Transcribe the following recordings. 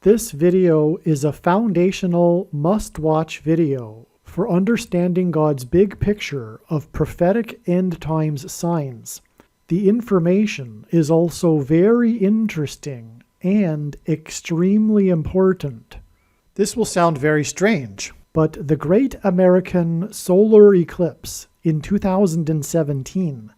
This video is a foundational must-watch video for understanding God's big picture of prophetic end times signs. The information is also very interesting and extremely important. This will sound very strange, but the Great American Solar Eclipse in 2017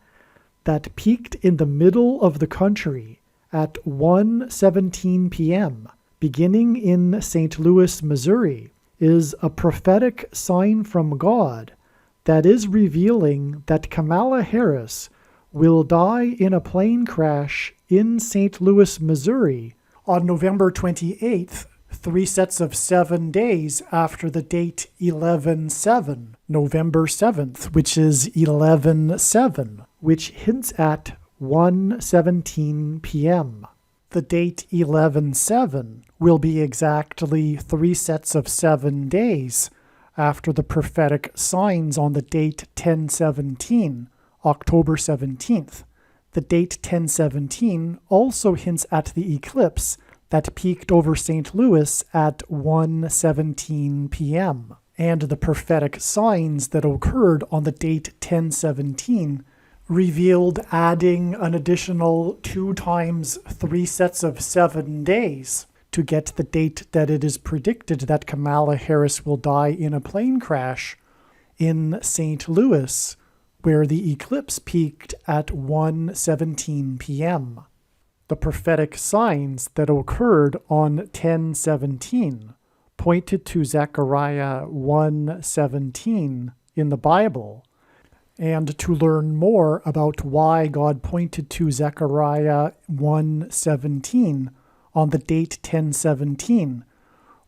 that peaked in the middle of the country at 1:17 p.m., beginning in St. Louis, Missouri, is a prophetic sign from God that is revealing that Kamala Harris will die in a plane crash in St. Louis, Missouri on November 28th, 3 sets of 7 days after the date 11/7, November 7th, which is 11/7, which hints at 1:17 p.m. The date 11/7 will be exactly 3 sets of 7 days after the prophetic signs on the date 10/17, October 17th. The date 10/17 also hints at the eclipse that peaked over St. Louis at 1:17 p.m. And the prophetic signs that occurred on the date 10/17 revealed adding an additional 2 times 3 sets of 7 days to get the date that it is predicted that Kamala Harris will die in a plane crash in St. Louis, where the eclipse peaked at 1:17 p.m. The prophetic signs that occurred on 10/17 pointed to Zechariah 1:17 in the Bible. And to learn more about why God pointed to Zechariah 1:17 on the date 10/17,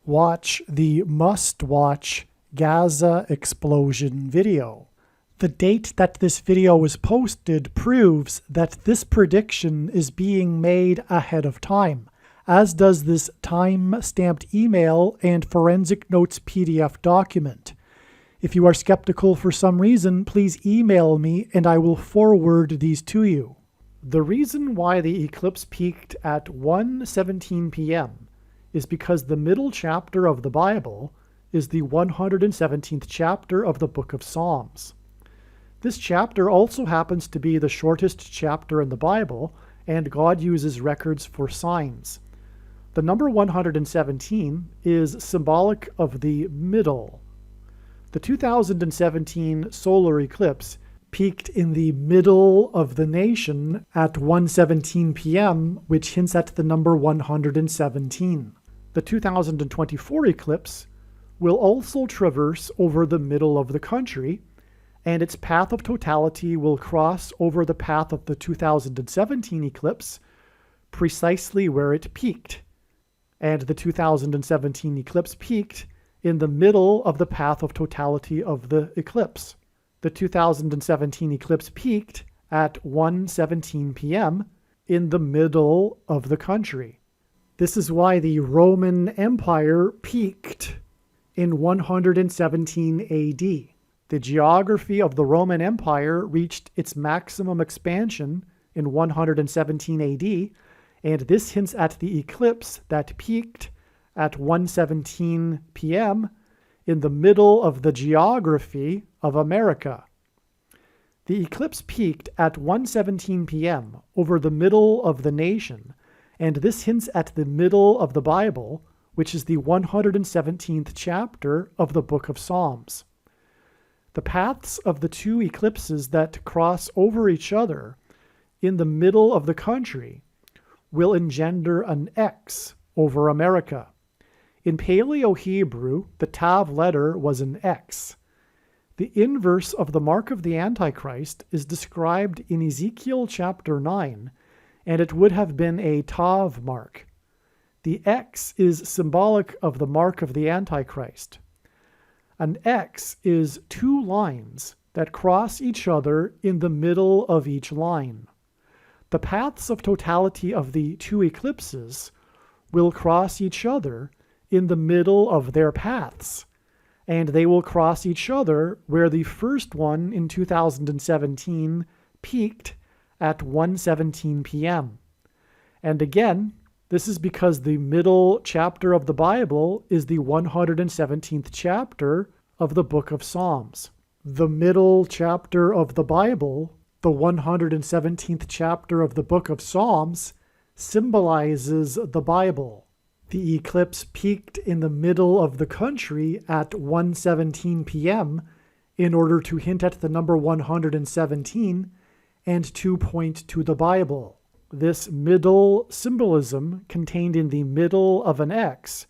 watch the must-watch Gaza explosion video. The date that this video was posted proves that this prediction is being made ahead of time, as does this time-stamped email and forensic notes PDF document. If you are skeptical for some reason, please email me and I will forward these to you. The reason why the eclipse peaked at 1:17 p.m. is because the middle chapter of the Bible is the 117th chapter of the book of Psalms. This chapter also happens to be the shortest chapter in the Bible, and God uses records for signs. The number 117 is symbolic of the middle. The 2017 solar eclipse peaked in the middle of the nation at 1:17 p.m., which hints at the number 117. The 2024 eclipse will also traverse over the middle of the country, and its path of totality will cross over the path of the 2017 eclipse, precisely where it peaked. And the 2017 eclipse peaked in the middle of the path of totality of the eclipse. The 2017 eclipse peaked at 1:17 p.m. in the middle of the country. This is why the Roman Empire peaked in 117 AD. The geography of the Roman Empire reached its maximum expansion in 117 AD, and this hints at the eclipse that peaked at 1:17 p.m. in the middle of the geography of America. The eclipse peaked at 1:17 p.m. over the middle of the nation, and this hints at the middle of the Bible, which is the 117th chapter of the book of Psalms. The paths of the 2 eclipses that cross over each other in the middle of the country will engender an X over America. In Paleo-Hebrew, the Tav letter was an X. The inverse of the mark of the Antichrist is described in Ezekiel chapter 9, and it would have been a Tav mark. The X is symbolic of the mark of the Antichrist. An X is 2 lines that cross each other in the middle of each line. The paths of totality of the 2 eclipses will cross each other in the middle of their paths, and they will cross each other where the first one in 2017 peaked at 1:17 p.m. And again, This is because the middle chapter of the Bible is the 117th chapter of the book of Psalms. The middle chapter of the Bible, the 117th chapter of the book of Psalms, symbolizes the Bible. The eclipse peaked in the middle of the country at 1:17 p.m. in order to hint at the number 117 and to point to the Bible. This middle symbolism contained in the middle of an X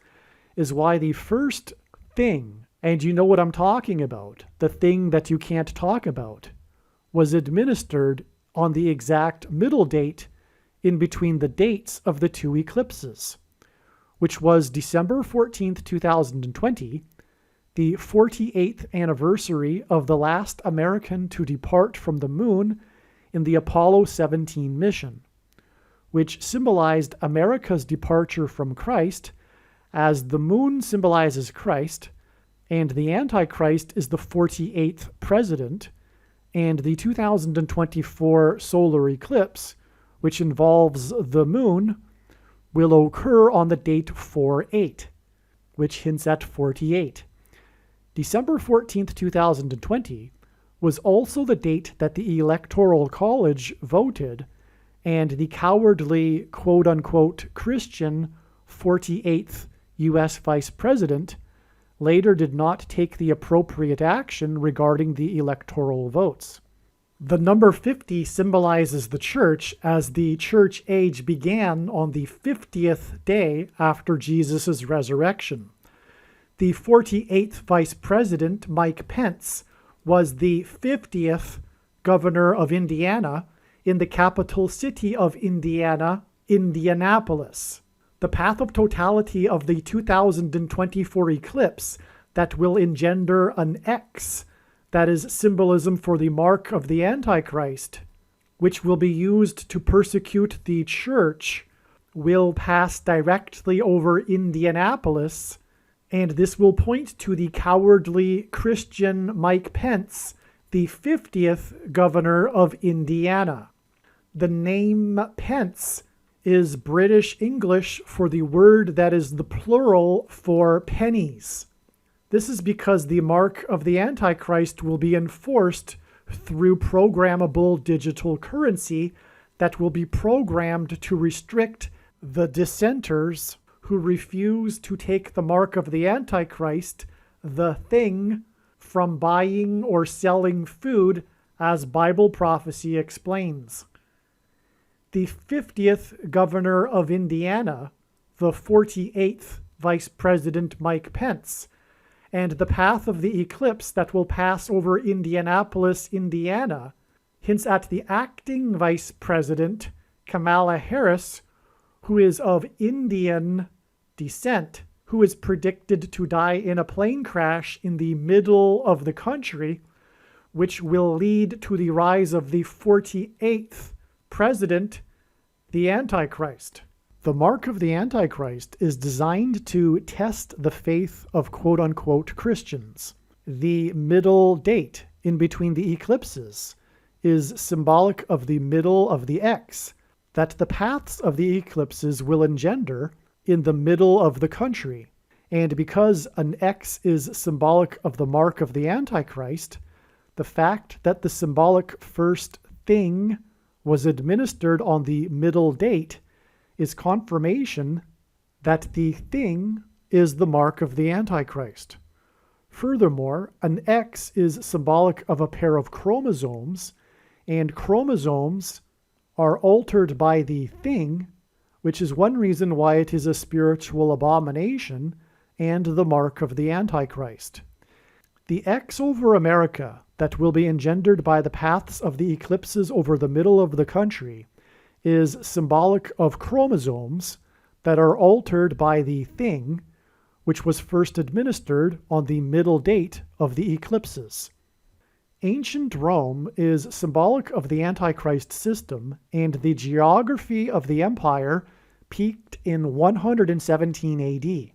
is why the first thing, and you know what I'm talking about, the thing that you can't talk about, was administered on the exact middle date in between the dates of the two eclipses, which was December 14th, 2020, the 48th anniversary of the last American to depart from the moon in the Apollo 17 mission, which symbolized America's departure from Christ, as the moon symbolizes Christ, and the Antichrist is the 48th president, and the 2024 solar eclipse, which involves the moon, will occur on the date 4/8, which hints at 48. December 14th, 2020 was also the date that the Electoral College voted, and the cowardly quote-unquote Christian 48th U.S. Vice President later did not take the appropriate action regarding the electoral votes. The number 50 symbolizes the church, as the church age began on the 50th day after Jesus' resurrection. The 48th Vice President, Mike Pence, was the 50th governor of Indiana in the capital city of Indiana, Indianapolis. The path of totality of the 2024 eclipse that will engender an X, that is symbolism for the mark of the Antichrist, which will be used to persecute the church, will pass directly over Indianapolis, and this will point to the cowardly Christian Mike Pence, the 50th governor of Indiana. The name Pence is British English for the word that is the plural for pennies. This is because the mark of the Antichrist will be enforced through programmable digital currency that will be programmed to restrict the dissenters who refuse to take the mark of the Antichrist, the thing, from buying or selling food, as Bible prophecy explains. The 50th governor of Indiana, the 48th Vice President Mike Pence, and the path of the eclipse that will pass over Indianapolis, Indiana, hints at the acting Vice President, Kamala Harris, who is of Indian descent, who is predicted to die in a plane crash in the middle of the country, which will lead to the rise of the 48th president, the Antichrist. The mark of the Antichrist is designed to test the faith of quote-unquote Christians. The middle date in between the eclipses is symbolic of the middle of the X, that the paths of the eclipses will engender in the middle of the country. And because an X is symbolic of the mark of the Antichrist, the fact that the symbolic first thing was administered on the middle date is confirmation that the thing is the mark of the Antichrist. Furthermore, an X is symbolic of a pair of chromosomes, and chromosomes are altered by the thing, which is one reason why it is a spiritual abomination and the mark of the Antichrist. The X over America that will be engendered by the paths of the eclipses over the middle of the country is symbolic of chromosomes that are altered by the thing, which was first administered on the middle date of the eclipses. Ancient Rome is symbolic of the Antichrist system, and the geography of the empire peaked in 117 AD.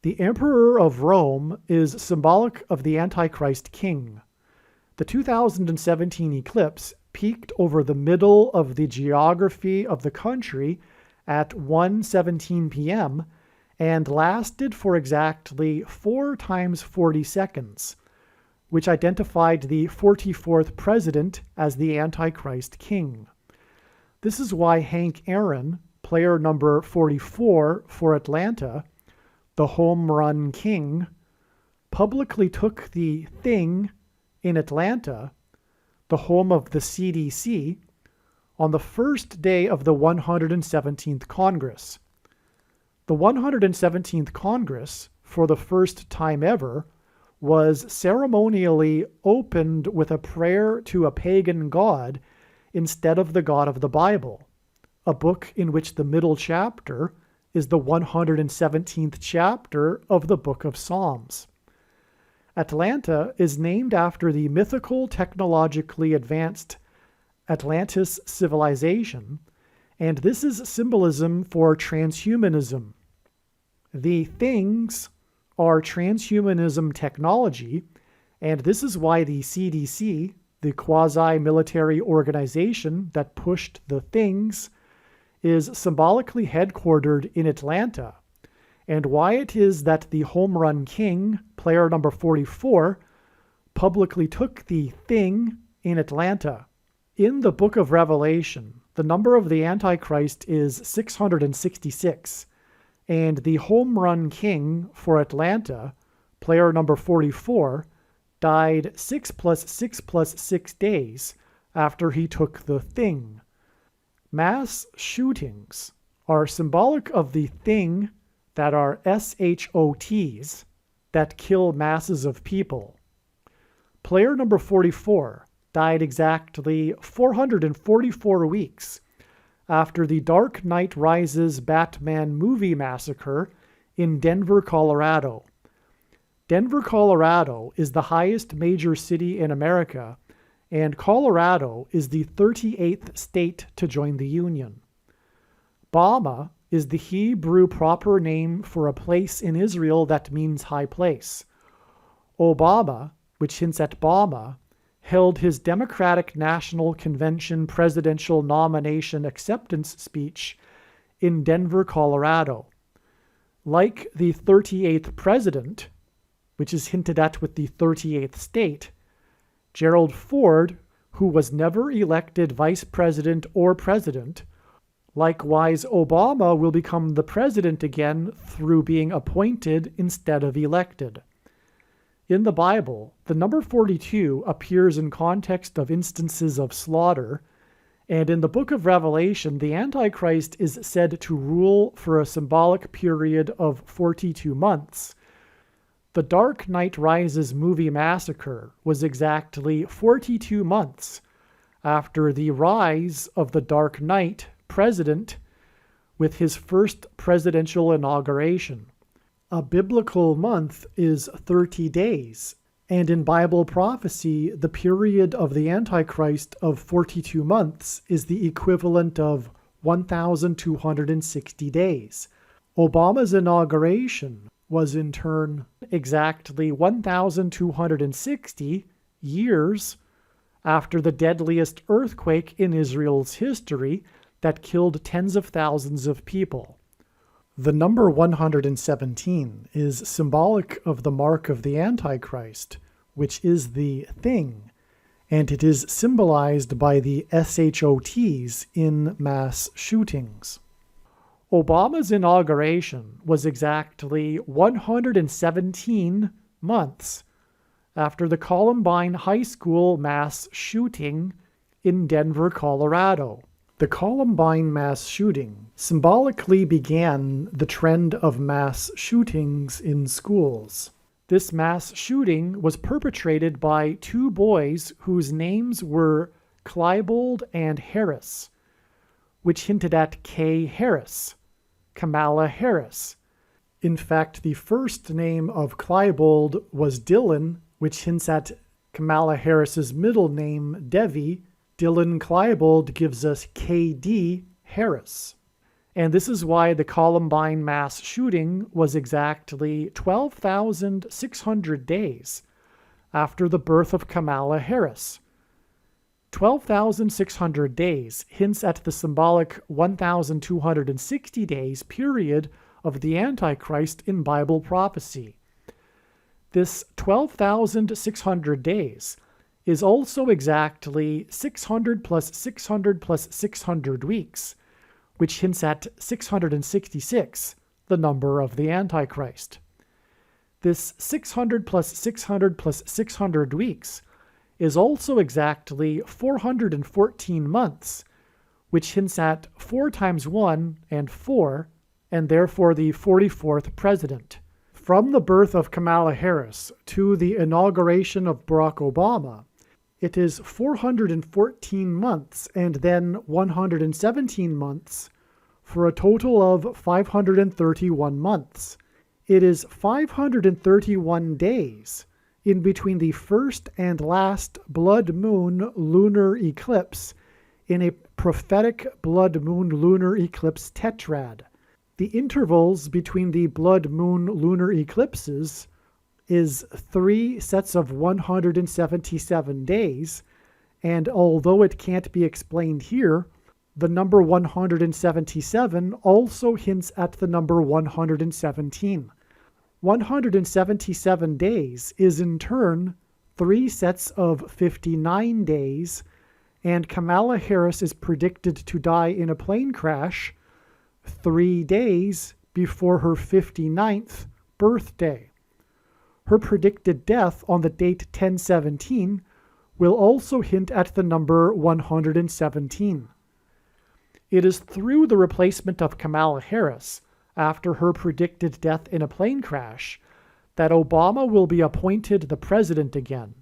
The Emperor of Rome is symbolic of the Antichrist king. The 2017 eclipse peaked over the middle of the geography of the country at 1:17 p.m. and lasted for exactly 4 times 40 seconds, which identified the 44th president as the Antichrist king. This is why Hank Aaron, player number 44 for Atlanta, the home run king, publicly took the thing in Atlanta, the home of the CDC, on the first day of the 117th Congress. The 117th Congress, for the first time ever, was ceremonially opened with a prayer to a pagan god instead of the God of the Bible, a book in which the middle chapter is the 117th chapter of the Book of Psalms. Atlanta is named after the mythical, technologically advanced Atlantis civilization, and this is symbolism for transhumanism. The things are transhumanism technology, and this is why the CDC, the quasi-military organization that pushed the things, is symbolically headquartered in Atlanta, and why it is that the home run king, player number 44, publicly took the thing in Atlanta. In the book of Revelation, the number of the Antichrist is 666, and the home run king for Atlanta, player number 44, died 6 plus 6 plus 6 days after he took the thing. Mass shootings are symbolic of the thing that are SHOTs that kill masses of people. Player number 44 died exactly 444 weeks after the Dark Knight Rises Batman movie massacre in Denver, Colorado. Denver, Colorado is the highest major city in America, and Colorado is the 38th state to join the Union. Bama is the Hebrew proper name for a place in Israel that means high place. Obama, which hints at Bama, held his Democratic National Convention presidential nomination acceptance speech in Denver, Colorado. Like the 38th president, which is hinted at with the 38th state, Gerald Ford, who was never elected vice president or president, likewise Obama will become the president again through being appointed instead of elected. In the Bible, the number 42 appears in context of instances of slaughter, and in the book of Revelation, the Antichrist is said to rule for a symbolic period of 42 months. The Dark Knight Rises movie massacre was exactly 42 months after the rise of the Dark Knight president with his first presidential inauguration. A biblical month is 30 days, and in Bible prophecy, the period of the Antichrist of 42 months is the equivalent of 1,260 days. Obama's inauguration was in turn exactly 1,260 years after the deadliest earthquake in Israel's history that killed tens of thousands of people. The number 117 is symbolic of the mark of the Antichrist, which is the thing, and it is symbolized by the SHOTs in mass shootings. Obama's inauguration was exactly 117 months after the Columbine High School mass shooting in Denver, Colorado. The Columbine mass shooting symbolically began the trend of mass shootings in schools. This mass shooting was perpetrated by 2 boys whose names were Klebold and Harris, which hinted at Kay Harris, Kamala Harris. In fact, the first name of Klebold was Dylan, which hints at Kamala Harris's middle name, Devi. Dylan Klebold gives us KD Harris. And this is why the Columbine mass shooting was exactly 12,600 days after the birth of Kamala Harris. 12,600 days hints at the symbolic 1,260 days period of the Antichrist in Bible prophecy. This 12,600 days is also exactly 600 plus 600 plus 600 weeks, which hints at 666, the number of the Antichrist. This 600 plus 600 plus 600 weeks is also exactly 414 months, which hints at 4 times 1 and 4, and therefore the 44th president. From the birth of Kamala Harris to the inauguration of Barack Obama, it is 414 months and then 117 months for a total of 531 months. It is 531 days in between the first and last blood moon lunar eclipse in a prophetic blood moon lunar eclipse tetrad. The intervals between the blood moon lunar eclipses is 3 sets of 177 days, and although it can't be explained here, the number 177 also hints at the number 117. 177 days is in turn 3 sets of 59 days, and Kamala Harris is predicted to die in a plane crash 3 days before her 59th birthday. Her predicted death on the date 10/17 will also hint at the number 117. It is through the replacement of Kamala Harris after her predicted death in a plane crash that Obama will be appointed the president again.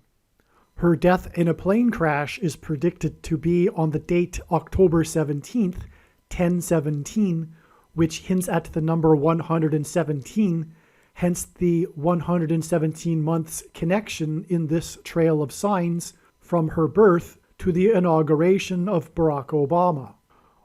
Her death in a plane crash is predicted to be on the date October 17th, 10/17, which hints at the number 117, hence the 117 months connection in this trail of signs from her birth to the inauguration of Barack Obama.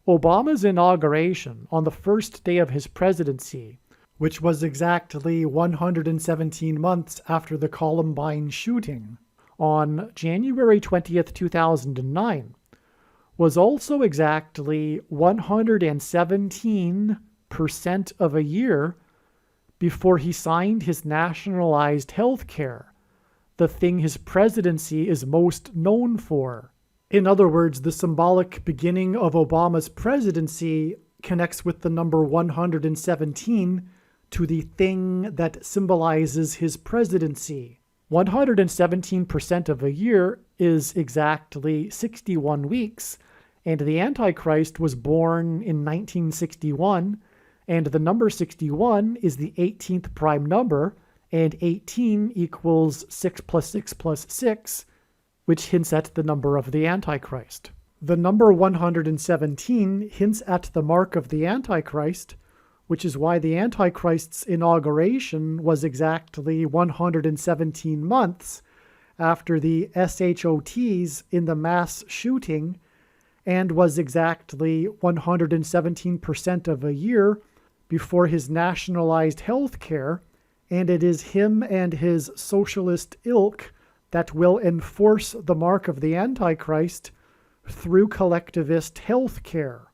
Obama's inauguration on the first day of his presidency, which was exactly 117 months after the Columbine shooting, on January 20th, 2009, was also exactly 117% of a year before he signed his nationalized health care, the thing his presidency is most known for. In other words, the symbolic beginning of Obama's presidency connects with the number 117 to the thing that symbolizes his presidency. 117% of a year is exactly 61 weeks, and the Antichrist was born in 1961, and the number 61 is the 18th prime number, and 18 equals 6 plus 6 plus 6, which hints at the number of the Antichrist. The number 117 hints at the mark of the Antichrist, which is why the Antichrist's inauguration was exactly 117 months after the SHOTs in the mass shooting, and was exactly 117% of a year before his nationalized health care, and it is him and his socialist ilk that will enforce the mark of the Antichrist through collectivist health care.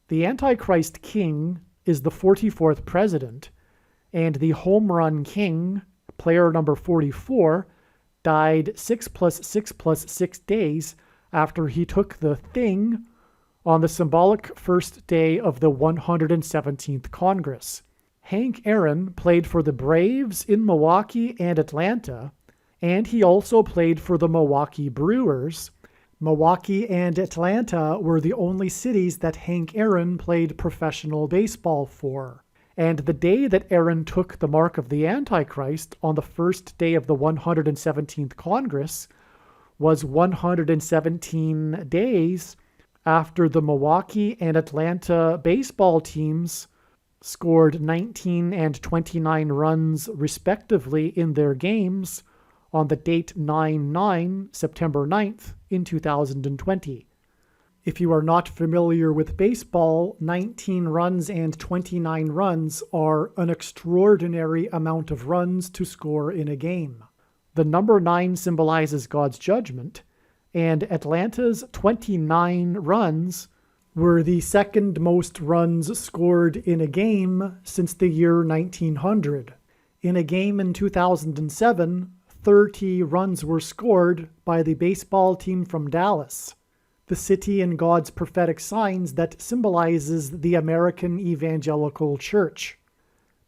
The Antichrist king is the 44th president, and the home run king, player number 44, died 6 plus 6 plus 6 days after he took the thing on the symbolic first day of the 117th Congress. Hank Aaron played for the Braves in Milwaukee and Atlanta, and he also played for the Milwaukee Brewers. Milwaukee and Atlanta were the only cities that Hank Aaron played professional baseball for. And the day that Aaron took the mark of the Antichrist on the first day of the 117th Congress was 117 days after the Milwaukee and Atlanta baseball teams scored 19 and 29 runs respectively in their games on the date 9/9, September 9th, in 2020. If you are not familiar with baseball, 19 runs and 29 runs are an extraordinary amount of runs to score in a game. The number 9 symbolizes God's judgment, and Atlanta's 29 runs were the second most runs scored in a game since the year 1900. In a game in 2007, 30 runs were scored by the baseball team from Dallas, the city in God's prophetic signs that symbolizes the American Evangelical Church.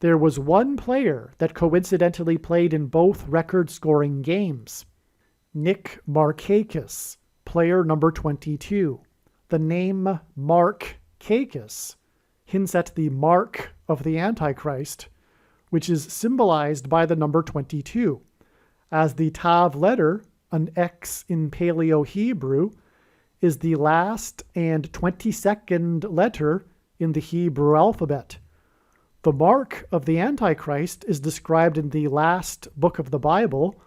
There was one player that coincidentally played in both record-scoring games. Nick Markakis, player number 22. The name Mark Kakis hints at the mark of the Antichrist, which is symbolized by the number 22, as the Tav letter, an X in Paleo-Hebrew, is the last and 22nd letter in the Hebrew alphabet. The mark of the Antichrist is described in the last book of the Bible,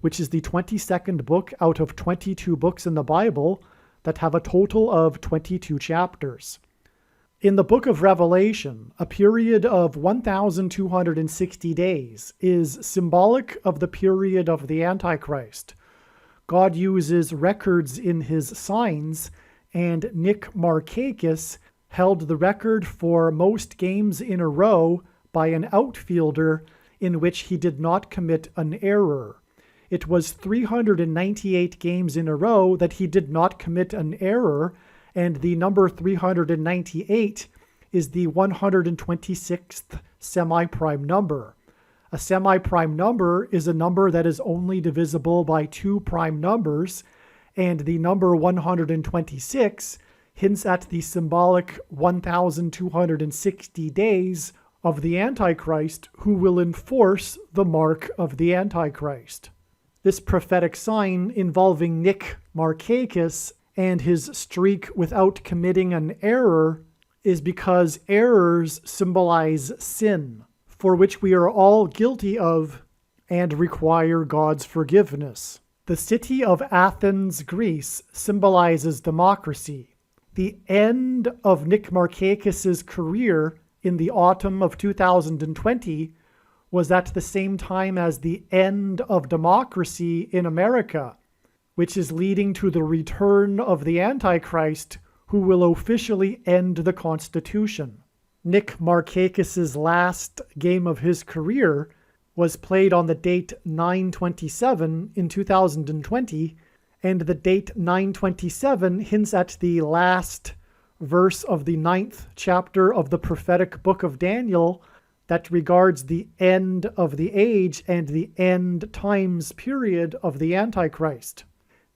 which is the 22nd book out of 22 books in the Bible that have a total of 22 chapters. In the book of Revelation, a period of 1,260 days is symbolic of the period of the Antichrist. God uses records in his signs, and Nick Markakis held the record for most games in a row by an outfielder in which he did not commit an error. It was 398 games in a row that he did not commit an error, and the number 398 is the 126th semi-prime number. A semi-prime number is a number that is only divisible by two prime numbers, and the number 126 hints at the symbolic 1,260 days of the Antichrist, who will enforce the mark of the Antichrist. This prophetic sign involving Nick Markakis and his streak without committing an error is because errors symbolize sin, for which we are all guilty of and require God's forgiveness. The city of Athens, Greece, symbolizes democracy. The end of Nick Markakis' career in the autumn of 2020 was at the same time as the end of democracy in America, which is leading to the return of the Antichrist, who will officially end the Constitution. Nick Markakis' last game of his career was played on the date 9/27 in 2020, and the date 9/27 hints at the last verse of the 9th chapter of the prophetic book of Daniel that regards the end of the age and the end times period of the Antichrist.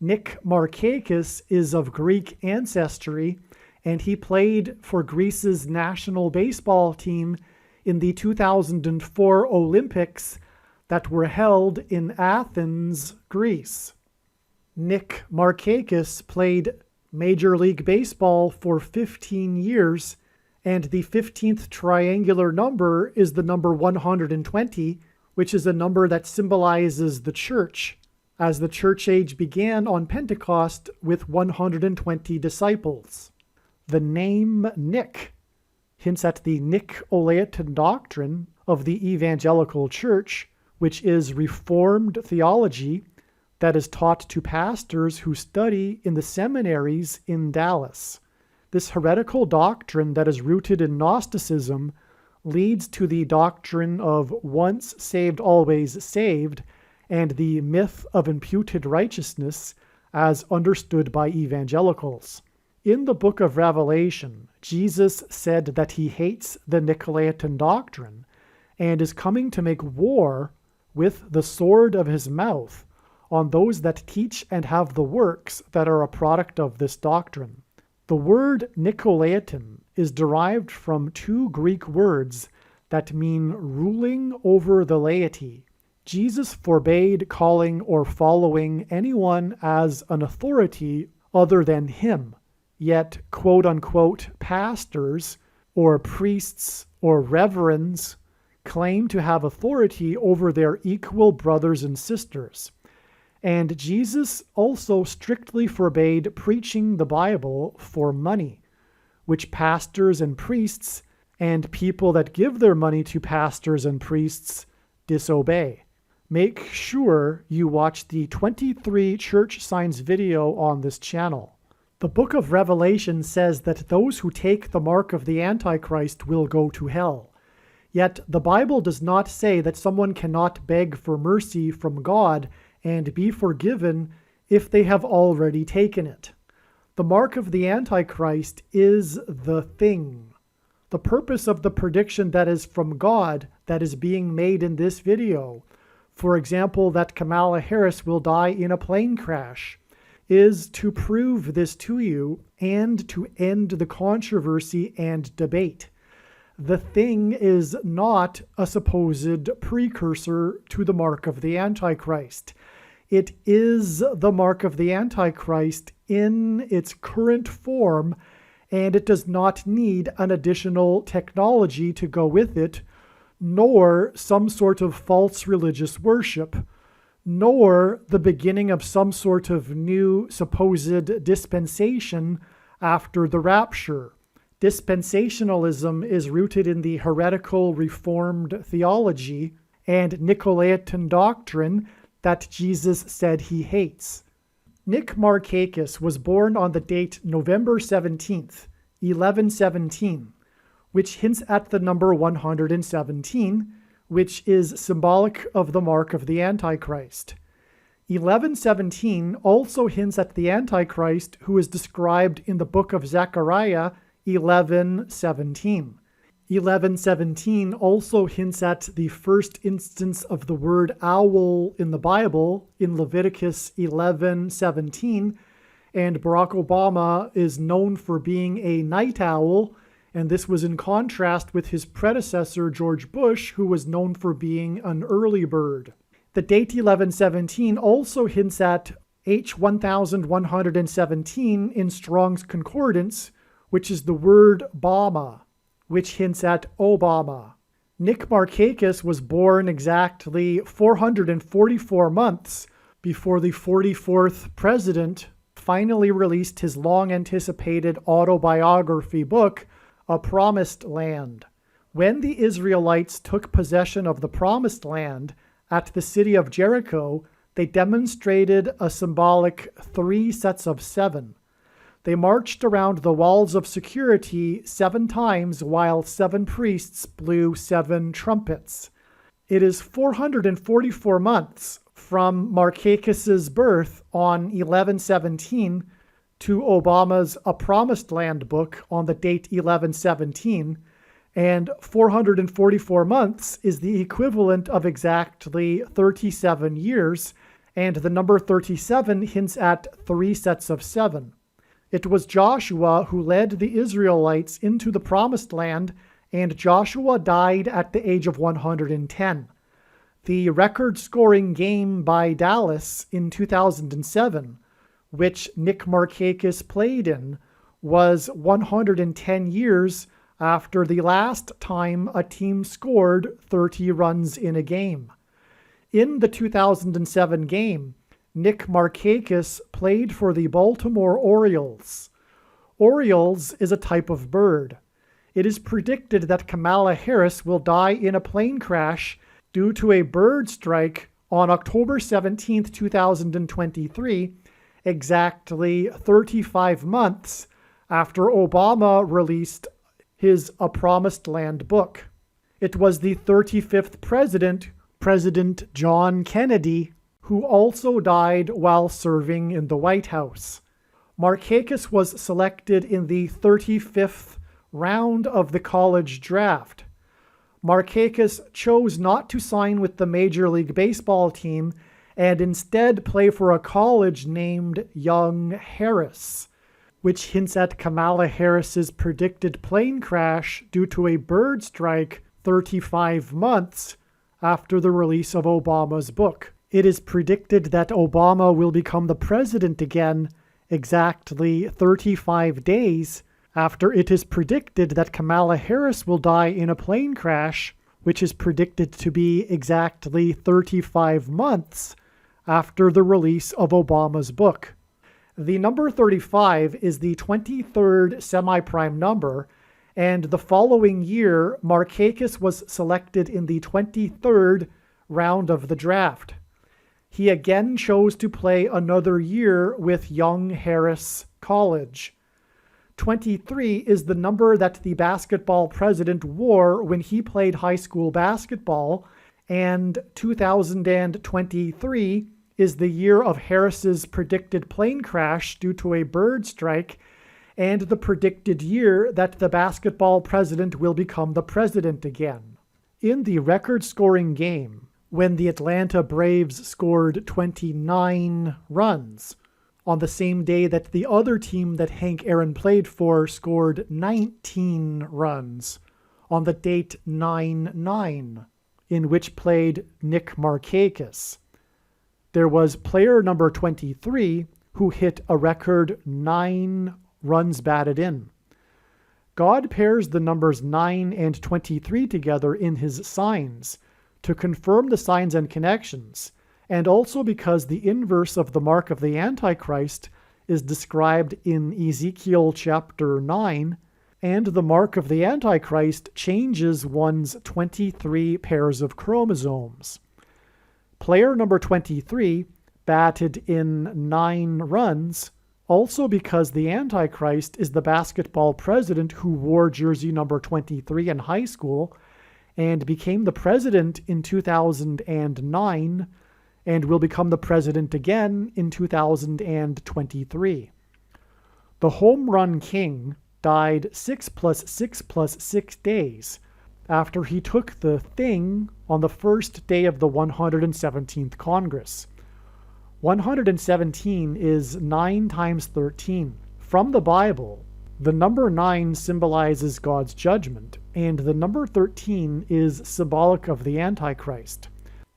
Nick Markakis is of Greek ancestry, and he played for Greece's national baseball team in the 2004 Olympics that were held in Athens, Greece. Nick Markakis played Major League Baseball for 15 years, and the 15th triangular number is the number 120, which is a number that symbolizes the church, as the church age began on Pentecost with 120 disciples. The name Nick hints at the Nicolaitan doctrine of the Evangelical Church, which is Reformed theology that is taught to pastors who study in the seminaries in Dallas. This heretical doctrine that is rooted in Gnosticism leads to the doctrine of once saved, always saved, and the myth of imputed righteousness as understood by evangelicals. In the book of Revelation, Jesus said that he hates the Nicolaitan doctrine and is coming to make war with the sword of his mouth on those that teach and have the works that are a product of this doctrine. The word Nicolaitan is derived from two Greek words that mean ruling over the laity. Jesus forbade calling or following anyone as an authority other than him, yet quote-unquote pastors or priests or reverends claim to have authority over their equal brothers and sisters. And Jesus also strictly forbade preaching the Bible for money, which pastors and priests and people that give their money to pastors and priests disobey. make sure you watch the 23 church signs video on this channel. The book of Revelation says that those who take the mark of the Antichrist will go to hell. Yet the Bible does not say that someone cannot beg for mercy from God and be forgiven if they have already taken it. The mark of the Antichrist is the thing. The purpose of the prediction that is from God that is being made in this video, for example, that Kamala Harris will die in a plane crash, is to prove this to you and to end the controversy and debate. The thing is not a supposed precursor to the mark of the Antichrist. It is the mark of the Antichrist in its current form, and it does not need an additional technology to go with it, nor some sort of false religious worship, nor the beginning of some sort of new supposed dispensation after the rapture. Dispensationalism is rooted in the heretical Reformed theology and Nicolaitan doctrine that Jesus said he hates. Nick Markakis was born on the date November 17th, 1117, which hints at the number 117, which is symbolic of the mark of the Antichrist. 1117 also hints at the Antichrist, who is described in the book of Zechariah 11:17. 11:17 also hints at the first instance of the word owl in the Bible in Leviticus 11:17, and Barack Obama is known for being a night owl, and this was in contrast with his predecessor George Bush, who was known for being an early bird. The date 1117 also hints at H1117 in Strong's Concordance, which is the word Bama, which hints at Obama. Nick Markakis was born exactly 444 months before the 44th president finally released his long-anticipated autobiography book, A Promised Land. When the Israelites took possession of the Promised Land at the city of Jericho, they demonstrated a symbolic 3 sets of 7. They marched around the walls of security 7 times while 7 priests blew 7 trumpets. It is 444 months from Markakis's birth on 1117 to Obama's A Promised Land book on the date 1117, and 444 months is the equivalent of exactly 37 years, and the number 37 hints at 3 sets of 7. It was Joshua who led the Israelites into the Promised Land, and Joshua died at the age of 110. The record-scoring game by Dallas in 2007, which Nick Markakis played in, was 110 years after the last time a team scored 30 runs in a game. In the 2007 game, Nick Markakis played for the Baltimore Orioles. Orioles is a type of bird. It is predicted that Kamala Harris will die in a plane crash due to a bird strike on October 17, 2023, exactly 35 months after Obama released his A Promised Land book. It was the 35th president, President John Kennedy, who also died while serving in the White House. Markakis was selected in the 35th round of the college draft. Markakis chose not to sign with the Major League Baseball team and instead play for a college named Young Harris, which hints at Kamala Harris's predicted plane crash due to a bird strike 35 months after the release of Obama's book. It is predicted that Obama will become the president again exactly 35 days after it is predicted that Kamala Harris will die in a plane crash, which is predicted to be exactly 35 months after the release of Obama's book. The number 35 is the 23rd semi-prime number, and the following year, Markakis was selected in the 23rd round of the draft. He again chose to play another year with Young Harris College. 23 is the number that the basketball president wore when he played high school basketball, and 2023 is the year of Harris's predicted plane crash due to a bird strike, and the predicted year that the basketball president will become the president again. In the record-scoring game, when the Atlanta Braves scored 29 runs, on the same day that the other team that Hank Aaron played for scored 19 runs, on the date 9-9, in which played Nick Markakis. There was player number 23 who hit a record 9 runs batted in. God pairs the numbers 9 and 23 together in his signs to confirm the signs and connections, and also because the inverse of the mark of the Antichrist is described in Ezekiel chapter 9, and the mark of the Antichrist changes one's 23 pairs of chromosomes. Player number 23 batted in 9 runs, also because the Antichrist is the basketball president who wore jersey number 23 in high school and became the president in 2009 and will become the president again in 2023. The home run king died 6 + 6 + 6 days after he took the thing on the first day of the 117th Congress. 117 is 9 times 13. From the Bible, the number 9 symbolizes God's judgment, and the number 13 is symbolic of the Antichrist.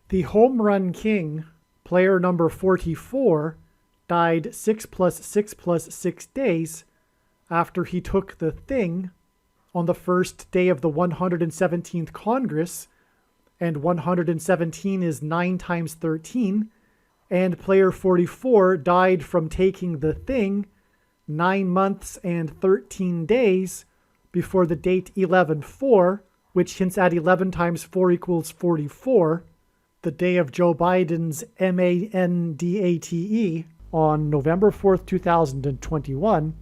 The home run king, player number 44, died 6 + 6 + 6 days after he took the thing on the first day of the 117th Congress, and 117 is 9 times 13, and player 44 died from taking the thing 9 months and 13 days before the date 11/4, which hints at 11 times 4 equals 44, the day of Joe Biden's mandate on November 4th, 2021,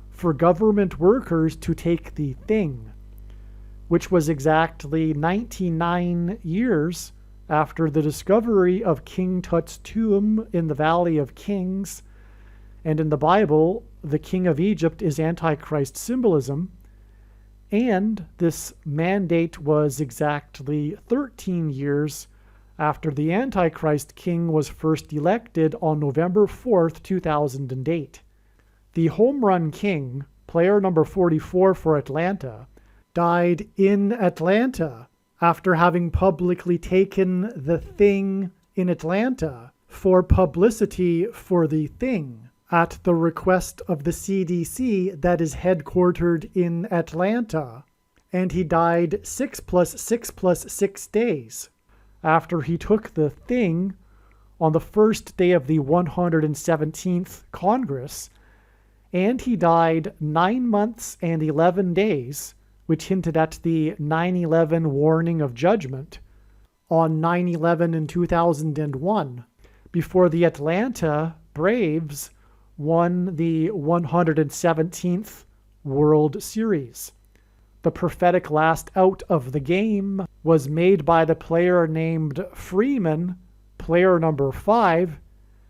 for government workers to take the thing, which was exactly 99 years after the discovery of King Tut's tomb in the Valley of Kings. And in the Bible, the king of Egypt is Antichrist symbolism, and this mandate was exactly 13 years after the Antichrist king was first elected on November 4th, 2008. The home run king, player number 44 for Atlanta, died in Atlanta after having publicly taken the thing in Atlanta for publicity for the thing at the request of the CDC that is headquartered in Atlanta, and he died 6 + 6 + 6 days after he took the thing on the first day of the 117th Congress, and he died 9 months and 11 days, which hinted at the 9/11 warning of judgment, on 9/11 in 2001, before the Atlanta Braves won the 117th World Series. The prophetic last out of the game was made by the player named Freeman, player number 5,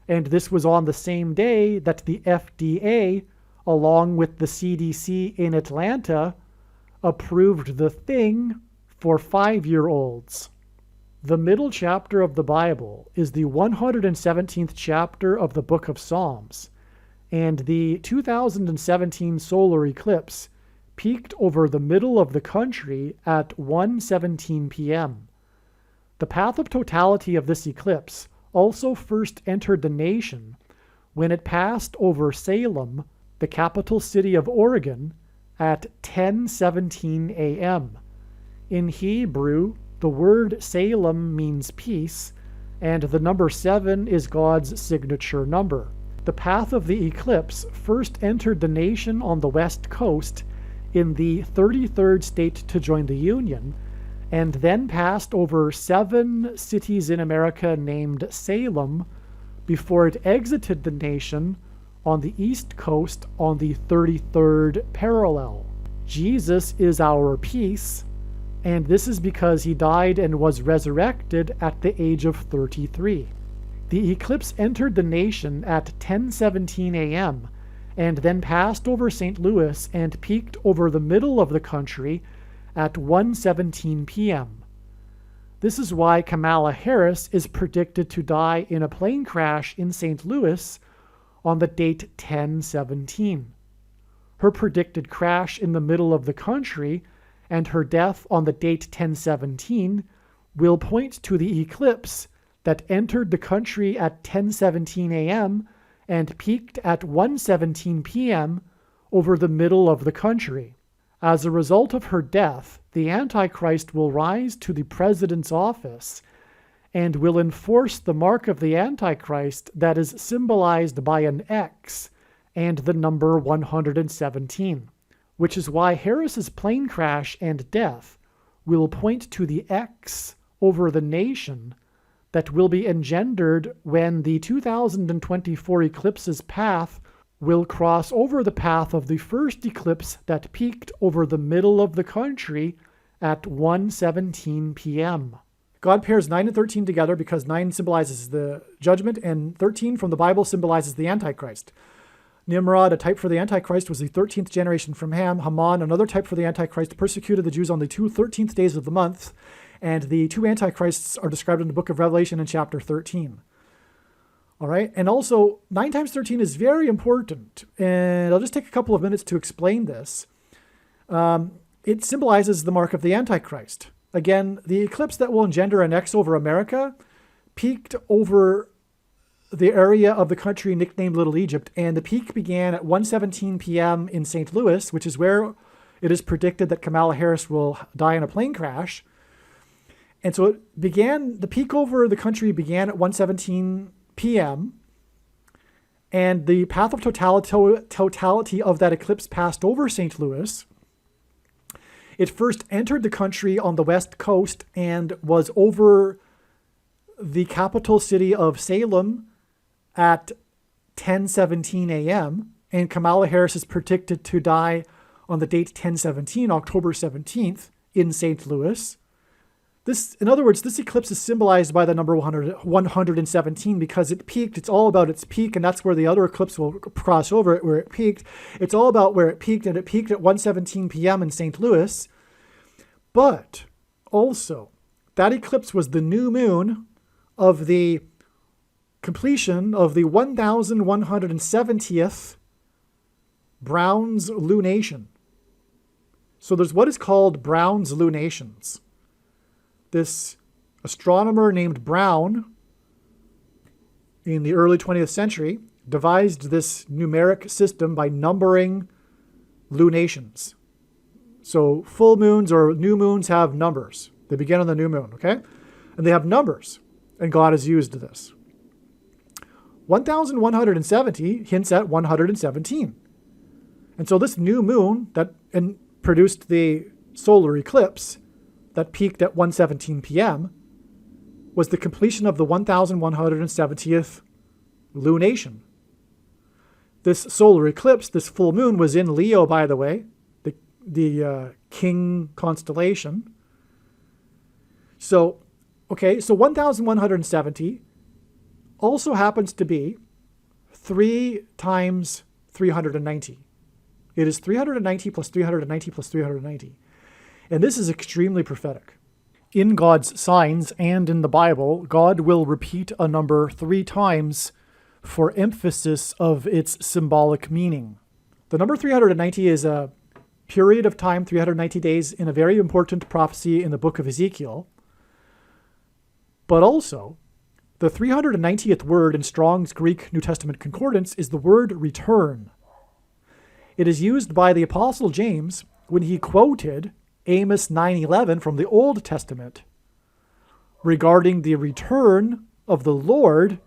and this was on the same day that the FDA, along with the CDC in Atlanta, approved the thing for 5-year-olds. The middle chapter of the Bible is the 117th chapter of the book of Psalms, and the 2017 solar eclipse peaked over the middle of the country at 1:17 p.m. The path of totality of this eclipse also first entered the nation when it passed over Salem, the capital city of Oregon, at 10:17 a.m. In Hebrew, the word Salem means peace, and the number 7 is God's signature number. The path of the eclipse first entered the nation on the west coast in the 33rd state to join the Union, and then passed over 7 cities in America named Salem before it exited the nation on the east coast on the 33rd parallel. Jesus is our peace, and this is because he died and was resurrected at the age of 33. The eclipse entered the nation at 10:17 a.m. and then passed over St. Louis and peaked over the middle of the country at 1:17 p.m. This is why Kamala Harris is predicted to die in a plane crash in St. Louis on the date 10/17. Her predicted crash in the middle of the country and her death on the date 10/17 will point to the eclipse that entered the country at 10:17 a.m. and peaked at 1:17 p.m. over the middle of the country. As a result of her death, the Antichrist will rise to the president's office and will enforce the mark of the Antichrist that is symbolized by an X and the number 117, which is why Harris's plane crash and death will point to the X over the nation that will be engendered when the 2024 eclipse's path will cross over the path of the first eclipse that peaked over the middle of the country at 1:17 p.m. God pairs 9 and 13 together because 9 symbolizes the judgment and 13 from the Bible symbolizes the Antichrist. Nimrod, a type for the Antichrist, was the 13th generation from Ham. Haman, another type for the Antichrist, persecuted the Jews on the 13th days of the month. And the 2 Antichrists are described in the book of Revelation in chapter 13. All right. And also 9 times 13 is very important. And I'll just take a couple of minutes to explain this. It symbolizes the mark of the Antichrist. Again, the eclipse that will engender an X over America peaked over the area of the country nicknamed Little Egypt. And the peak began at 1:17 p.m. in St. Louis, which is where it is predicted that Kamala Harris will die in a plane crash. And so the peak over the country began at 1:17 p.m. And the path of totality of that eclipse passed over St. Louis. It first entered the country on the west coast and was over the capital city of Salem at 10:17 a.m. And Kamala Harris is predicted to die on the date 10/17, October 17th, in St. Louis. In other words, this eclipse is symbolized by the number 117 because it peaked. It's all about its peak, and that's where the other eclipse will cross over it, where it peaked. It's all about where it peaked, and it peaked at 1:17 p.m. in St. Louis. But also, that eclipse was the new moon of the completion of the 1170th Brown's lunation. So there's what is called Brown's lunations. This astronomer named Brown in the early 20th century devised this numeric system by numbering lunations. So full moons or new moons have numbers. They begin on the new moon, okay? And they have numbers, and God has used this. 1170 hints at 117. And so this new moon that produced the solar eclipse that peaked at 1:17 p.m. was the completion of the 1170th lunation. This solar eclipse, this full moon, was in Leo, by the way, the King constellation. So 1170 also happens to be 3 times 390. It is 390 plus 390 plus 390. And this is extremely prophetic. In God's signs and in the Bible, God will repeat a number 3 times for emphasis of its symbolic meaning. The number 390 is a period of time, 390 days, in a very important prophecy in the book of Ezekiel. But also, the 390th word in Strong's Greek New Testament Concordance is the word return. It is used by the Apostle James when he quoted Amos 9:11 from the Old Testament regarding the return of the Lord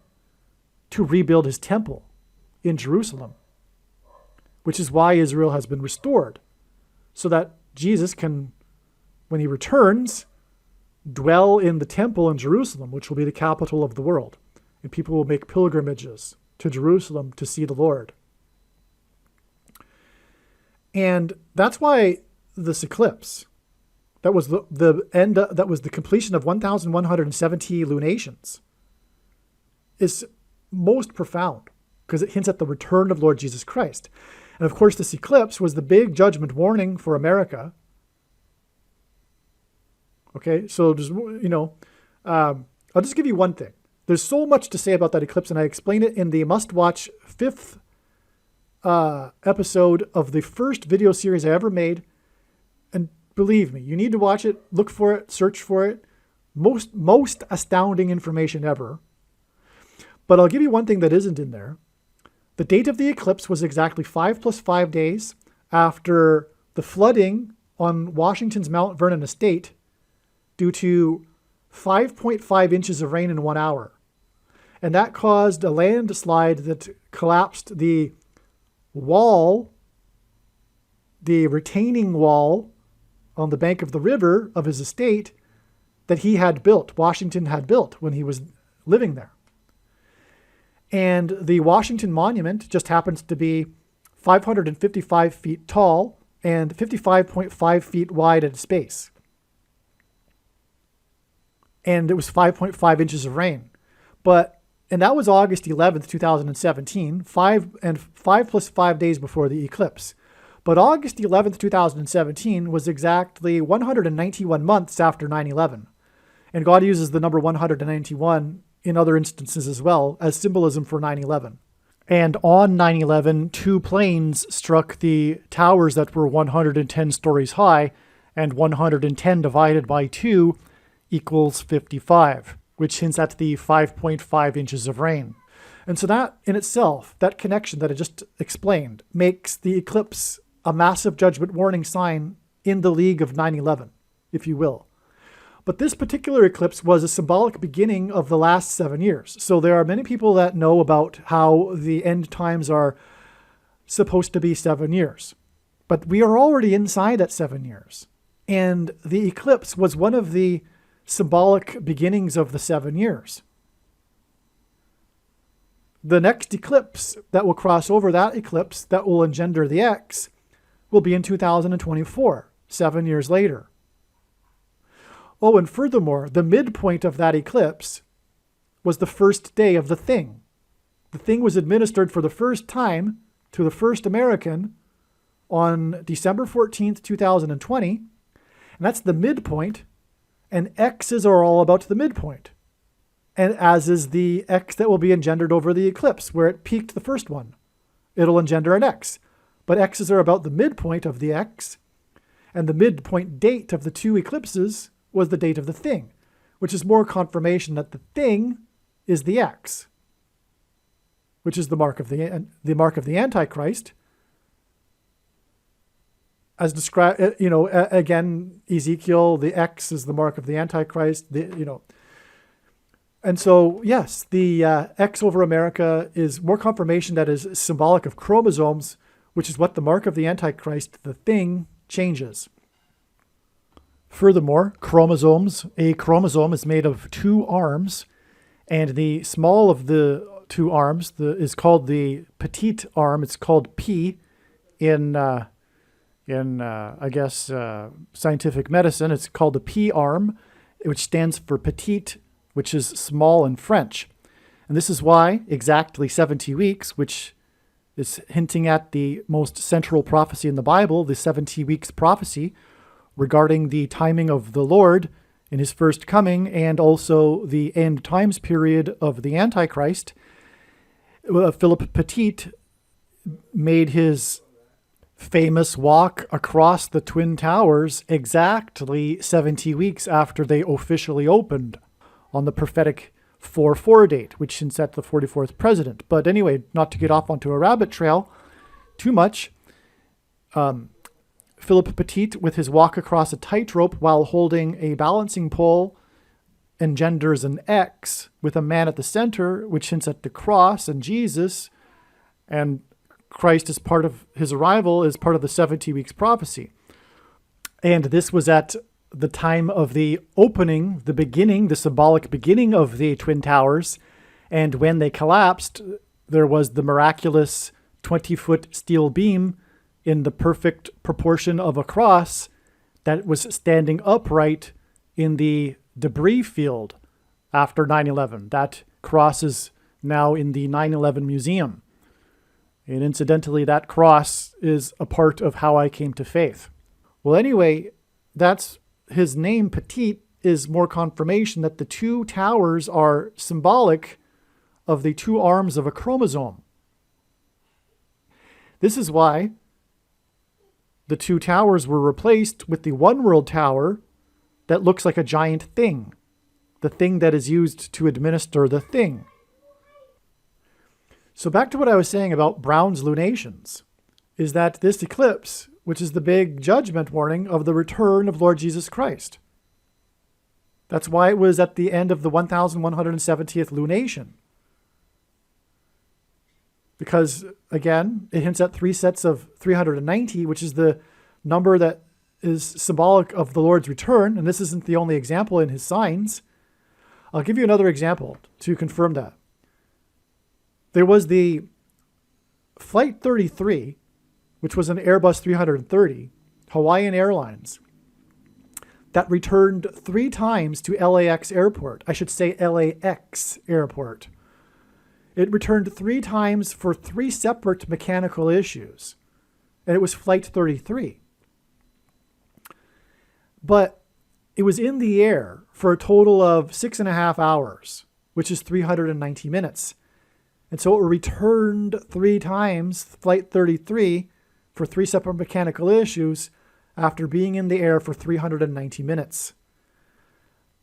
to rebuild his temple in Jerusalem, which is why Israel has been restored, so that Jesus can, when he returns, dwell in the temple in Jerusalem, which will be the capital of the world. And people will make pilgrimages to Jerusalem to see the Lord. And that's why this eclipse, that was that was the completion of 1,170 lunations, is most profound because it hints at the return of Lord Jesus Christ. And of course, this eclipse was the big judgment warning for America. Okay, so just, I'll just give you one thing. There's so much to say about that eclipse, and I explain it in the must-watch 5th episode of the first video series I ever made. And believe me, you need to watch it, look for it, search for it. Most astounding information ever. But I'll give you one thing that isn't in there. The date of the eclipse was exactly 5 + 5 days after the flooding on Washington's Mount Vernon estate due to 5.5 inches of rain in 1 hour. And that caused a landslide that collapsed the wall, the retaining wall on the bank of the river of his estate that he had built, Washington had built when he was living there. And the Washington Monument just happens to be 555 feet tall and 55.5 feet wide at its base. And it was 5.5 inches of rain. And that was August 11th, 2017, 5 + 5 days before the eclipse. But August 11th, 2017 was exactly 191 months after 9/11. And God uses the number 191 in other instances as well as symbolism for 9/11. And on 9/11, 2 planes struck the towers that were 110 stories high, and 110 divided by 2 equals 55, which hints at the 5.5 inches of rain. And so that in itself, that connection that I just explained, makes the eclipse a massive judgment warning sign in the league of 9/11, if you will. But this particular eclipse was a symbolic beginning of the last 7 years. So there are many people that know about how the end times are supposed to be 7 years. But we are already inside that 7 years. And the eclipse was one of the symbolic beginnings of the 7 years. The next eclipse that will cross over that eclipse that will engender the X will be in 2024, 7 years later. Oh, and furthermore, the midpoint of that eclipse was the first day of the thing. The thing was administered for the first time to the first American on December 14th, 2020. And that's the midpoint. And X's are all about the midpoint. And as is the X that will be engendered over the eclipse, where it peaked the first one. It'll engender an X. But X's are about the midpoint of the X. And the midpoint date of the 2 eclipses was the date of the thing, which is more confirmation that the thing is the X, which is the mark of the Antichrist, as described. Again, Ezekiel, the X is the mark of the Antichrist. And so yes, the X over America is more confirmation that is symbolic of chromosomes, which is what the mark of the Antichrist, the thing, changes. Furthermore, a chromosome is made of 2 arms, and the small of the 2 arms is called the petite arm. It's called P in scientific medicine. It's called the P arm, which stands for petite, which is small in French. And this is why exactly 70 weeks, which is hinting at the most central prophecy in the Bible, the 70 weeks prophecy, regarding the timing of the Lord in his first coming and also the end times period of the Antichrist. Philip Petit made his famous walk across the Twin Towers exactly 70 weeks after they officially opened on the prophetic 4/4 date, which hints at the 44th president. But anyway, not to get off onto a rabbit trail too much, Philip Petit, with his walk across a tightrope while holding a balancing pole, engenders an X with a man at the center, which hints at the cross and Jesus, and Christ as part of his arrival is part of the 70 weeks prophecy. And this was at the time of the opening, the beginning, the symbolic beginning of the Twin Towers. And when they collapsed, there was the miraculous 20-foot steel beam in the perfect proportion of a cross that was standing upright in the debris field after 9/11. That cross is now in the 9/11 museum. And incidentally, that cross is a part of how I came to faith. Well, anyway, that's his name, Petit, is more confirmation that the two towers are symbolic of the two arms of a chromosome. This is why the two towers were replaced with the One World Tower that looks like a giant thing, the thing that is used to administer the thing. So back to what I was saying about Brown's lunations, is that this eclipse, which is the big judgment warning of the return of Lord Jesus Christ. That's why it was at the end of the 1170th lunation. Because, again, it hints at 3 sets of 390, which is the number that is symbolic of the Lord's return. And this isn't the only example in his signs. I'll give you another example to confirm that. There was the Flight 33, which was an Airbus 330, Hawaiian Airlines, that returned 3 times to LAX Airport. I should say LAX Airport. It returned 3 times for 3 separate mechanical issues. And it was Flight 33. But it was in the air for a total of 6.5 hours, which is 390 minutes. And so it returned 3 times, Flight 33, for 3 separate mechanical issues after being in the air for 390 minutes.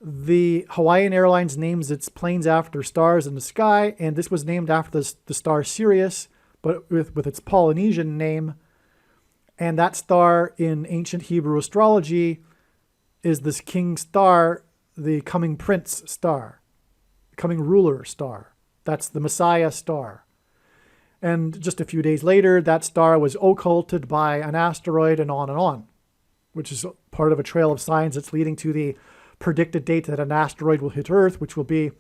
The Hawaiian Airlines names its planes after stars in the sky, and this was named after the star Sirius, but with its Polynesian name. And that star in ancient Hebrew astrology is this king star, the coming prince star, the coming ruler star. That's the Messiah star. And just a few days later, that star was occulted by an asteroid and on, which is part of a trail of signs that's leading to the predicted date that an asteroid will hit Earth, which will be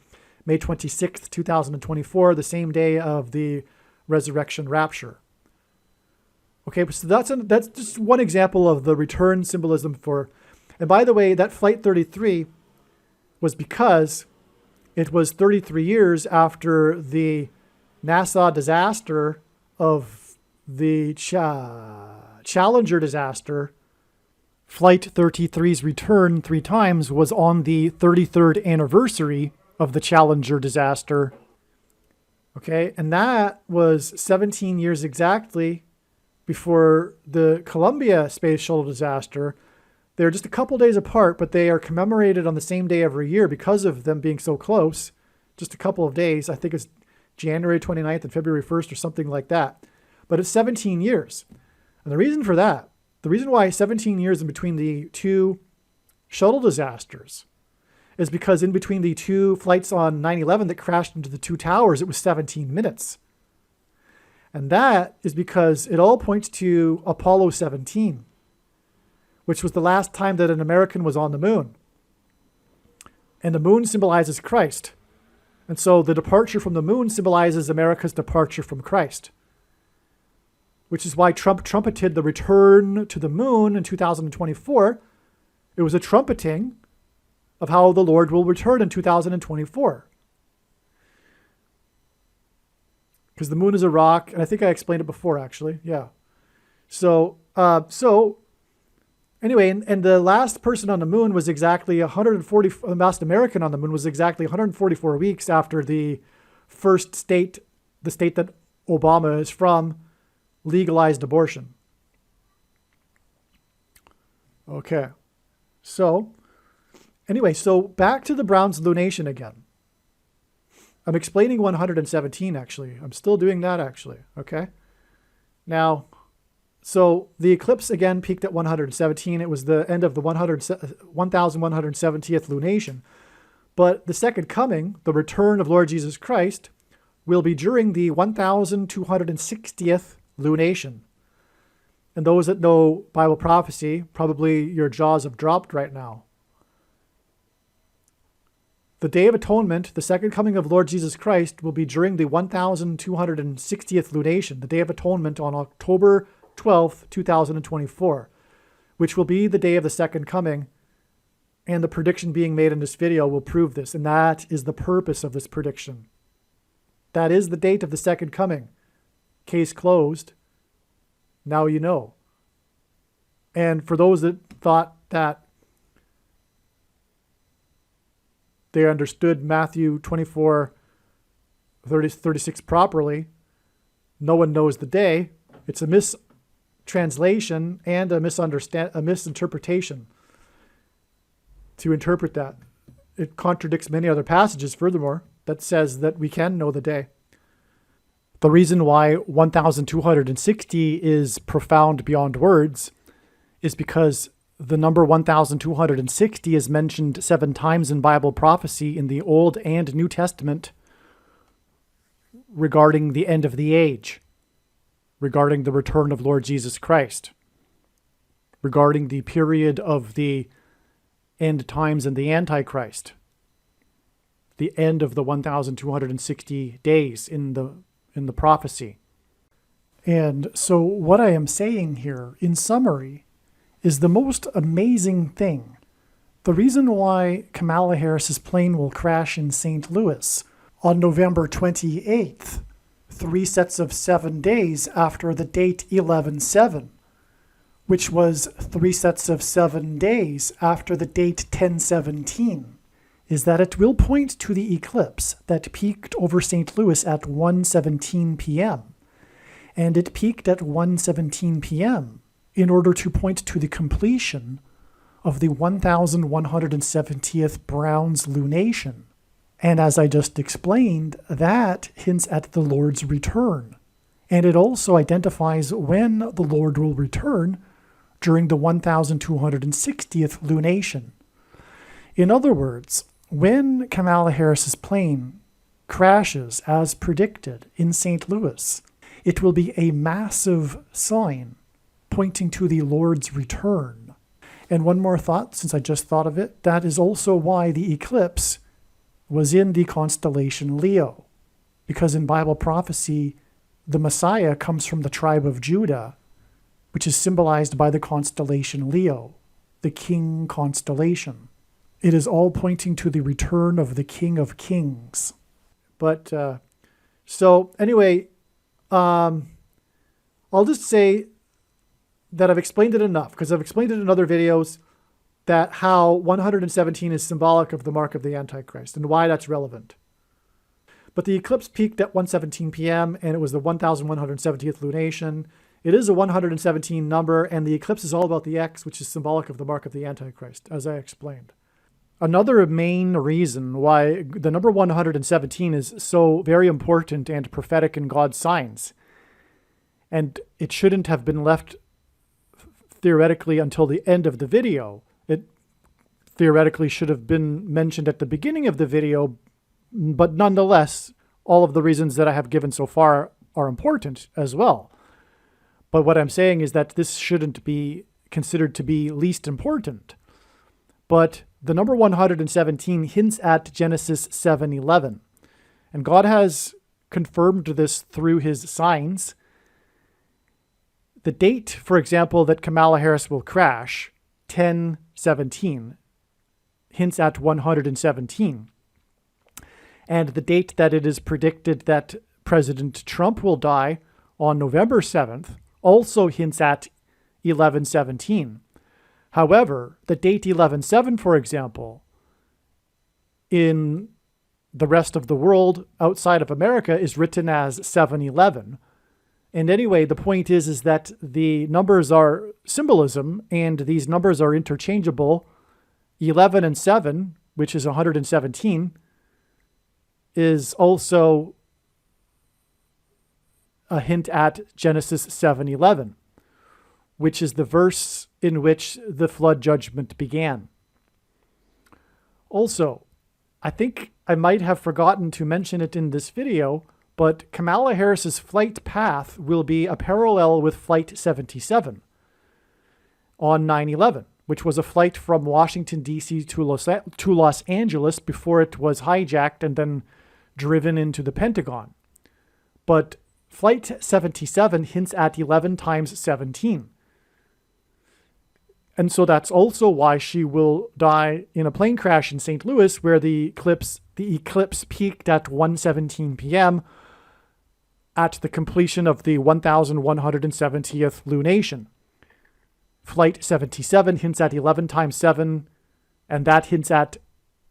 May 26th, 2024, the same day of the resurrection rapture. Okay, so that's just one example of the return symbolism for, and by the way, that Flight 33 was because it was 33 years after the NASA disaster of the Challenger disaster. Flight 33's return 3 times was on the 33rd anniversary of the Challenger disaster. Okay, and that was 17 years exactly before the Columbia Space Shuttle disaster. They're just a couple days apart, but they are commemorated on the same day every year because of them being so close. Just a couple of days. I think it's January 29th and February 1st or something like that. But it's 17 years. And the reason for that, the reason why 17 years in between the 2 shuttle disasters is because in between the 2 flights on 9/11 that crashed into the 2 towers, it was 17 minutes. And that is because it all points to Apollo 17, which was the last time that an American was on the moon. And the moon symbolizes Christ. And so the departure from the moon symbolizes America's departure from Christ, which is why Trump trumpeted the return to the moon in 2024. It was a trumpeting of how the Lord will return in 2024. Because the moon is a rock, and I think I explained it before, actually. Yeah. So anyway, and the last person on the moon was exactly the last American on the moon was exactly 144 weeks after the first state, the state that Obama is from, legalized abortion. Okay. So, anyway, so back to the Brown's lunation again. I'm explaining 117, actually. I'm still doing that, actually. Okay. Now, so the eclipse again peaked at 117. It was the end of the 1170th lunation. But the second coming, the return of Lord Jesus Christ, will be during the 1260th lunation. And those that know Bible prophecy, probably your jaws have dropped right now. The Day of Atonement, the second coming of Lord Jesus Christ, will be during the 1260th lunation, the Day of Atonement on October 12th, 2024, which will be the day of the second coming. And the prediction being made in this video will prove this. And that is the purpose of this prediction. That is the date of the second coming. Case closed. Now you know. And for those that thought that they understood Matthew 24:36 properly, no one knows the day. It's a mistranslation and a misinterpretation to interpret that. It contradicts many other passages, furthermore, that says that we can know the day. The reason why 1260 is profound beyond words is because the number 1260 is mentioned 7 times in Bible prophecy in the Old and New Testament regarding the end of the age, regarding the return of Lord Jesus Christ, regarding the period of the end times and the Antichrist, the end of the 1260 days in the prophecy. And so what I am saying here, in summary, is the most amazing thing. The reason why Kamala Harris's plane will crash in St. Louis on November 28th, 3 sets of 7 days after the date 11/7, which was 3 sets of 7 days after the date 10/17, is that it will point to the eclipse that peaked over St. Louis at 1:17 p.m. And it peaked at 1:17 p.m. in order to point to the completion of the 1170th Browns lunation. And as I just explained, that hints at the Lord's return. And it also identifies when the Lord will return during the 1260th lunation. In other words, when Kamala Harris's plane crashes as predicted in St. Louis, it will be a massive sign pointing to the Lord's return. And one more thought, since I just thought of it, that is also why the eclipse was in the constellation Leo. Because in Bible prophecy, the Messiah comes from the tribe of Judah, which is symbolized by the constellation Leo, the King constellation. It is all pointing to the return of the King of Kings. But, so anyway, I'll just say that I've explained it enough, because I've explained it in other videos, that how 117 is symbolic of the mark of the Antichrist and why that's relevant. But the eclipse peaked at 1:17 p.m. and it was the 1170th lunation. It is a 117 number, and the eclipse is all about the X, which is symbolic of the mark of the Antichrist, as I explained. Another main reason why the number 117 is so very important and prophetic in God's signs, and it shouldn't have been left theoretically until the end of the video. It theoretically should have been mentioned at the beginning of the video, but nonetheless, all of the reasons that I have given so far are important as well. But what I'm saying is that this shouldn't be considered to be least important. But the number 117 hints at Genesis 7:11. And God has confirmed this through his signs. The date, for example, that Kamala Harris will crash, 10/17, hints at 117. And the date that it is predicted that President Trump will die on November 7th also hints at 11/17. However, the date 11/7, for example, in the rest of the world outside of America is written as 7/11. And anyway, the point is that the numbers are symbolism, and these numbers are interchangeable. 11 and 7, which is 117, is also a hint at Genesis 7:11, which is the verse in which the flood judgment began. Also, I think I might have forgotten to mention it in this video, But Kamala Harris's flight path will be a parallel with Flight 77 on 9/11, which was a flight from Washington, D.C. to Los Angeles before it was hijacked and then driven into the Pentagon. But Flight 77 hints at 11 times 17. And so that's also why she will die in a plane crash in St. Louis, where the eclipse peaked at 1:17 p.m. at the completion of the 1170th lunation. Flight 77 hints at 11 times 7, and that hints at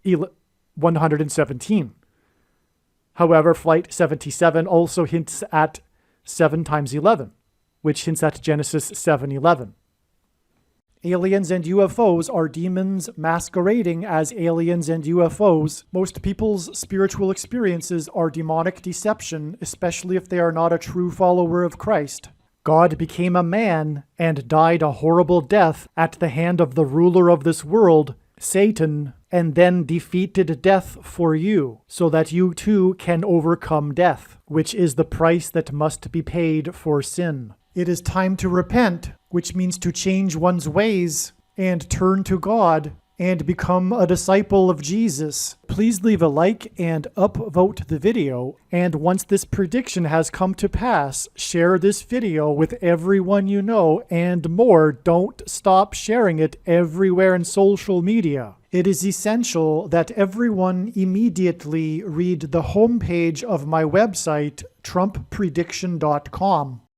117. However, Flight 77 also hints at 7 times 11, which hints at Genesis 7:11. Aliens and UFOs are demons masquerading as aliens and UFOs. Most people's spiritual experiences are demonic deception, especially if they are not a true follower of Christ. God became a man and died a horrible death at the hand of the ruler of this world, Satan, and then defeated death for you, so that you too can overcome death, which is the price that must be paid for sin. It is time to repent, which means to change one's ways and turn to God and become a disciple of Jesus. Please leave a like and upvote the video. And once this prediction has come to pass, share this video with everyone you know, and more. Don't stop sharing it everywhere in social media. It is essential that everyone immediately read the homepage of my website, TrumpPrediction.com.